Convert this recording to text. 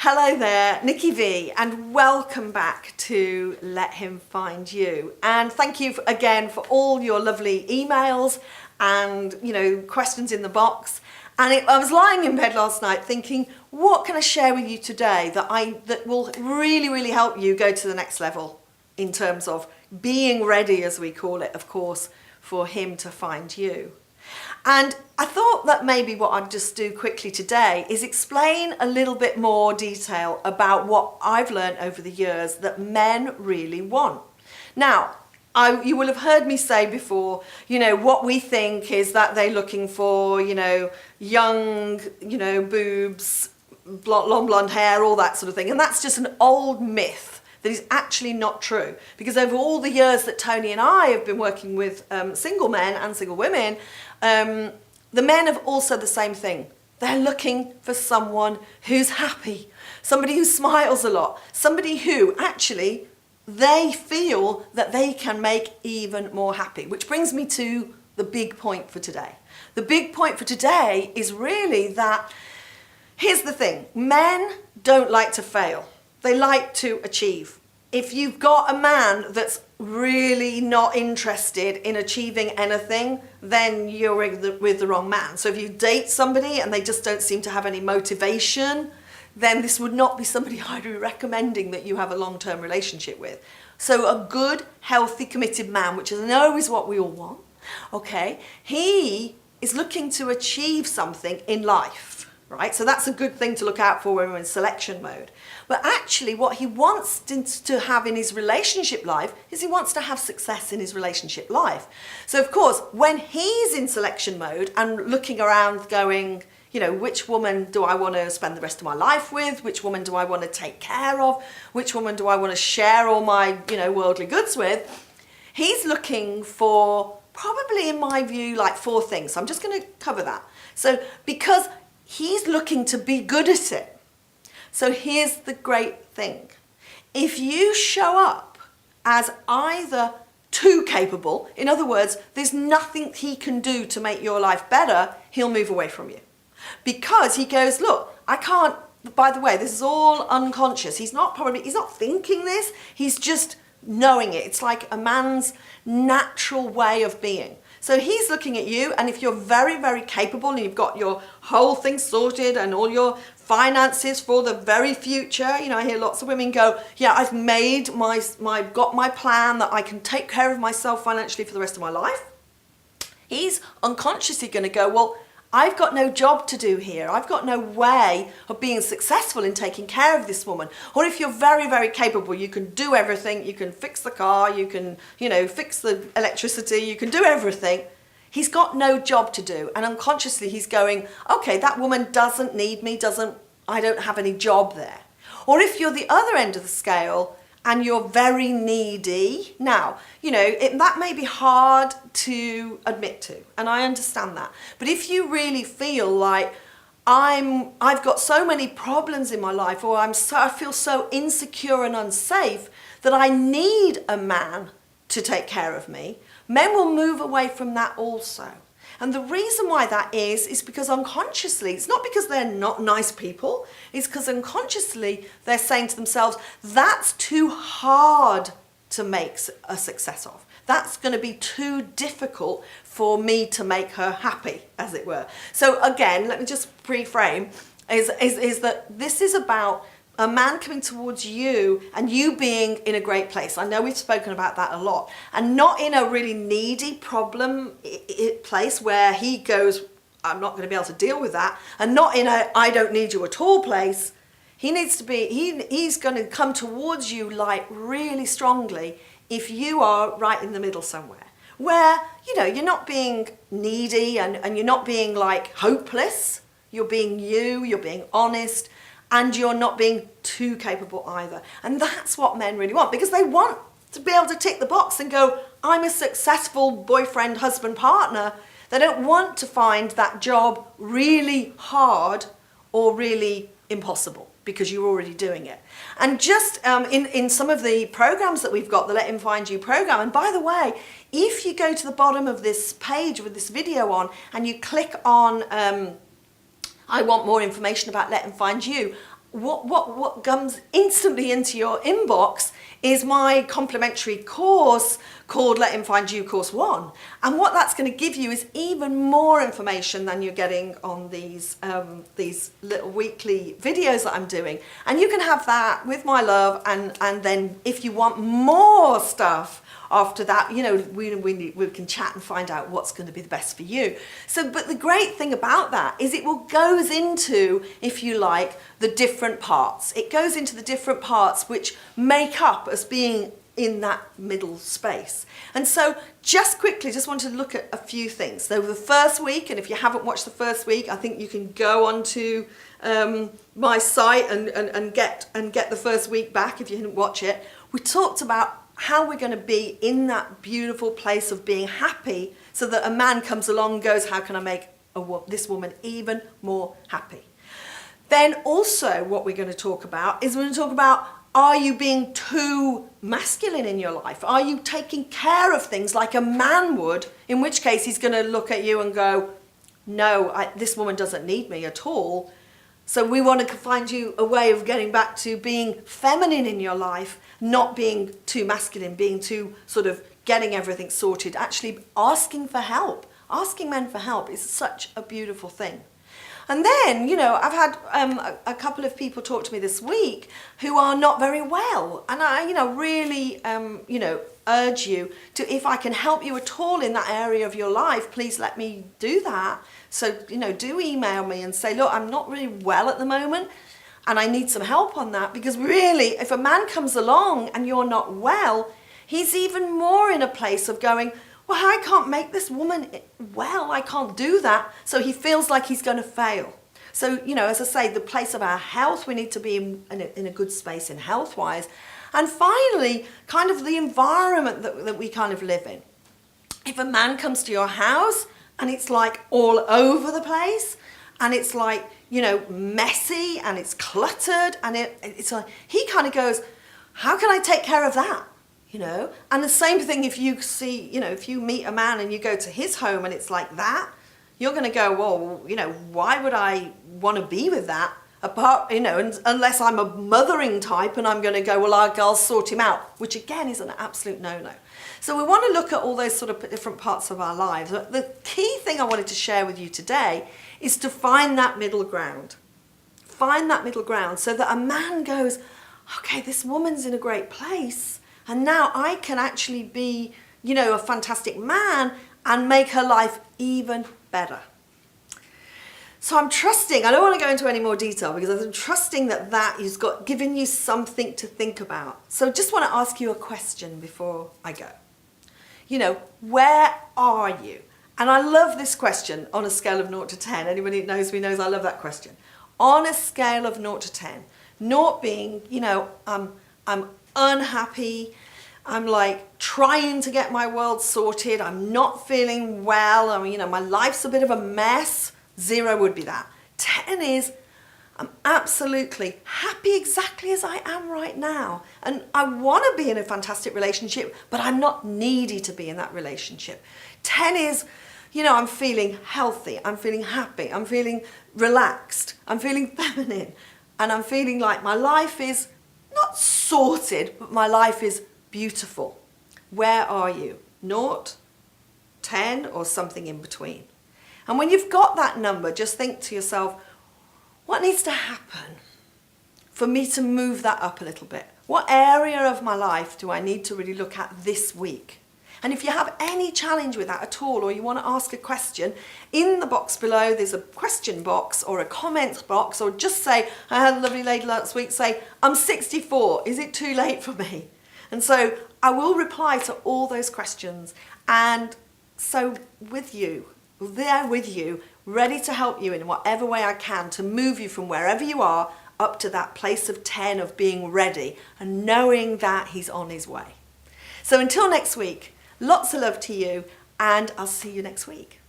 Hello there, Nicki V, and welcome back to Let Him Find You. And thank you again for all your lovely emails and questions in the box. And I was lying in bed last night thinking, what can I share with you today that will really help you go to the next level in terms of being ready, as we call it, of course, for him to find you. And I thought that maybe what I'd just do quickly today is explain a little bit more detail about what I've learned over the years that men really want. Now, you will have heard me say before, what we think is that they're looking for, young, boobs, long blonde hair, all that sort of thing. And that's just an old myth that is actually not true. Because over all the years that Tony and I have been working with single men and single women, the men have also the same thing. They're looking for someone who's happy, somebody who smiles a lot, somebody who actually they feel that they can make even more happy. Which brings me to the big point for today. The big point for today is really that, here's the thing, men don't like to fail. They like to achieve. If you've got a man that's really not interested in achieving anything, then you're with the wrong man. So if you date somebody and they just don't seem to have any motivation, then this would not be somebody I'd be recommending that you have a long-term relationship with. So a good, healthy, committed man, which I know is what we all want, okay, he is looking to achieve something in life. Right? So that's a good thing to look out for when we're in selection mode. But actually what he wants to have in his relationship life is he wants to have success in his relationship life. So of course, when he's in selection mode and looking around going, which woman do I want to spend the rest of my life with? Which woman do I want to take care of? Which woman do I want to share all my, worldly goods with? He's looking for, probably in my view, like 4 things. So I'm just going to cover that. So because he's looking to be good at it. So here's the great thing. If you show up as either too capable, in other words, there's nothing he can do to make your life better, he'll move away from you. Because he goes, look, I can't, by the way, this is all unconscious. He's not thinking this, he's just knowing it. It's like a man's natural way of being. So he's looking at you, and if you're very capable and you've got your whole thing sorted and all your finances for the very future, I hear lots of women go, yeah, I've made got my plan that I can take care of myself financially for the rest of my life. He's unconsciously going to go, well, I've got no job to do here. I've got no way of being successful in taking care of this woman. Or if you're very capable, you can do everything. You can fix the car, you can, fix the electricity, you can do everything. He's got no job to do. And unconsciously he's going, okay, that woman doesn't need me, I don't have any job there. Or if you're the other end of the scale and you're very needy, now, that may be hard to admit to, and I understand that. But if you really feel like I've got so many problems in my life, or I feel so insecure and unsafe that I need a man to take care of me, men will move away from that also. And the reason why that is because unconsciously, it's not because they're not nice people, it's because unconsciously they're saying to themselves, that's too hard to make a success of. That's going to be too difficult for me to make her happy, as it were. So again, let me just pre-frame, is that this is about a man coming towards you and you being in a great place. I know we've spoken about that a lot. And not in a really needy problem place where he goes, I'm not going to be able to deal with that. And not in a I don't need you at all place. He needs to be, he's going to come towards you like really strongly if you are right in the middle somewhere. Where, you're not being needy and you're not being like hopeless. You're being you're being honest. And you're not being too capable either. And that's what men really want, because they want to be able to tick the box and go, I'm a successful boyfriend, husband, partner. They don't want to find that job really hard or really impossible because you're already doing it. And just in some of the programs that we've got, the Let Him Find You program, and by the way, if you go to the bottom of this page with this video on and you click on I want more information about Let Him Find You, what comes instantly into your inbox is my complimentary course called Let Him Find You Course 1. And what that's going to give you is even more information than you're getting on these little weekly videos that I'm doing. And you can have that with my love, and then if you want more stuff after that, you know, we can chat and find out what's going to be the best for you. So, but the great thing about that is it goes into, if you like, the different parts. It goes into the different parts which make up us being in that middle space. And so just quickly, just want to look at a few things. So the first week, and if you haven't watched the first week, I think you can go onto my site and get the first week back if you didn't watch it. We talked about how we're going to be in that beautiful place of being happy, so that a man comes along and goes, how can I make this woman even more happy? Then also what we're going to talk about is we're going to talk about, are you being too masculine in your life? Are you taking care of things like a man would, in which case he's going to look at you and go, no, this woman doesn't need me at all. So we want to find you a way of getting back to being feminine in your life, not being too masculine, being too sort of getting everything sorted, actually asking for help. Asking men for help is such a beautiful thing. And then, you know, I've had a couple of people talk to me this week who are not very well. And I, you know, really, you know, urge you to, if I can help you at all in that area of your life, please let me do that. So, you know, do email me and say, look, I'm not really well at the moment and I need some help on that. Because really, if a man comes along and you're not well, he's even more in a place of going, well, I can't make this woman well, I can't do that. So he feels like he's going to fail. So, you know, as I say, the place of our health, we need to be in a good space in health-wise. And finally, kind of the environment that we kind of live in. If a man comes to your house and it's like all over the place, and it's like, you know, messy and it's cluttered, and it's like, he kind of goes, how can I take care of that? You know, and the same thing if you see, you know, if you meet a man and you go to his home and it's like that, you're going to go, well, you know, why would I want to be with that? Apart, you know, unless I'm a mothering type and I'm going to go, well, I'll sort him out, which again is an absolute no-no. So we want to look at all those sort of different parts of our lives. But the key thing I wanted to share with you today is to find that middle ground. Find that middle ground so that a man goes, okay, this woman's in a great place. And now I can actually be, you know, a fantastic man and make her life even better. So I'm trusting, I don't want to go into any more detail because I'm trusting that has given you something to think about. So just want to ask you a question before I go. You know, where are you? And I love this question on a scale of 0 to 10. Anybody who knows me knows I love that question. On a scale of 0 to 10, 0 being, you know, I'm unhappy, I'm like trying to get my world sorted, I'm not feeling well, I mean, you know, my life's a bit of a mess. 0 would be that. 10 is, I'm absolutely happy exactly as I am right now. And I want to be in a fantastic relationship, but I'm not needy to be in that relationship. 10 is, you know, I'm feeling healthy, I'm feeling happy, I'm feeling relaxed, I'm feeling feminine, and I'm feeling like my life is not sorted, but my life is beautiful. Where are you? 0, 10, or something in between? And when you've got that number, just think to yourself, what needs to happen for me to move that up a little bit? What area of my life do I need to really look at this week? And if you have any challenge with that at all, or you want to ask a question, in the box below there's a question box or a comments box, or just say, I had a lovely lady last week say, I'm 64, is it too late for me? And so I will reply to all those questions. And so with you, there with you, ready to help you in whatever way I can to move you from wherever you are up to that place of 10 of being ready and knowing that he's on his way. So until next week, lots of love to you, and I'll see you next week.